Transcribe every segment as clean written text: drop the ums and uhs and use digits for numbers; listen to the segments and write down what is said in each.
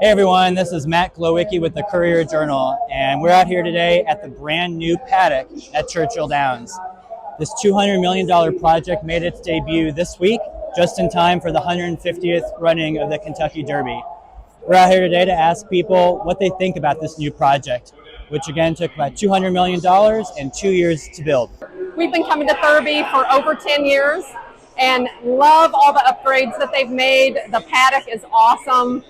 Hey everyone, this is Matt Glowicki with the Courier-Journal, and we're out here today at the brand new paddock at Churchill Downs. This $200 million project made its debut this week, just in time for the 150th running of the Kentucky Derby. We're out here today to ask people what they think about this new project, which again took about $200 million and 2 years to build. We've been coming to Derby for over 10 years and love all the upgrades that they've made. The paddock is awesome.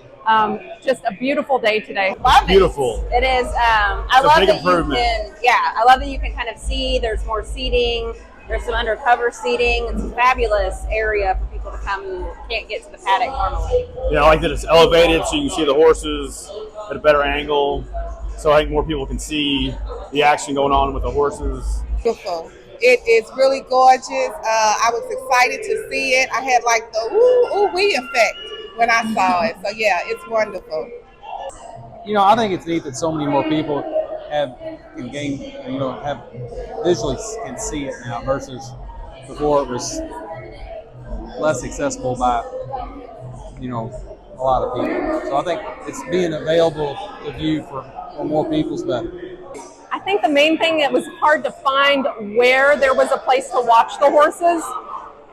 Just a beautiful day today. Love it. Beautiful. It is. I love that improvement. I love that you can kind of see. There's more seating. There's some undercover seating. It's a fabulous area for people to come who can't get to the paddock normally. Yeah, I like that it's elevated so you can see the horses at a better angle. So I think more people can see the action going on with the horses. Beautiful. It is really gorgeous. I was excited to see it. I had like the ooh-wee effect when I saw it. So yeah, it's wonderful. You know, I think it's neat that so many more people have visually can see it now versus before it was less accessible by, a lot of people. So I think it's being available to view for more people's better. I think the main thing, it was hard to find where there was a place to watch the horses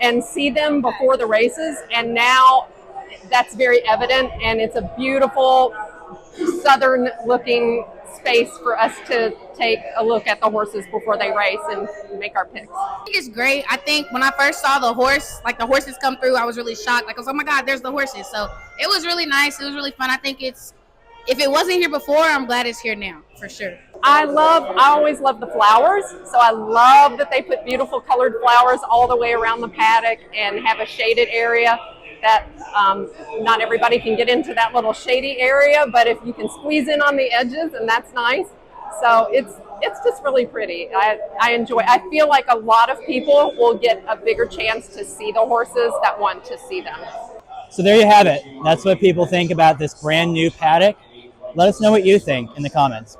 and see them before the races, and now that's very evident, and it's a beautiful southern looking space for us to take a look at the horses before they race and make our picks. I think it's great. I think when I first saw the horses come through, I was really shocked. I was, oh my God, there's the horses. So it was really nice. It was really fun. I think if it wasn't here before, I'm glad it's here now, for sure. I always love the flowers, so I love that they put beautiful colored flowers all the way around the paddock and have a shaded area that not everybody can get into that little shady area, but if you can squeeze in on the edges, and that's nice. So it's just really pretty. I enjoy. I feel like a lot of people will get a bigger chance to see the horses that want to see them. So there you have it. That's what people think about this brand new paddock. Let us know what you think in the comments.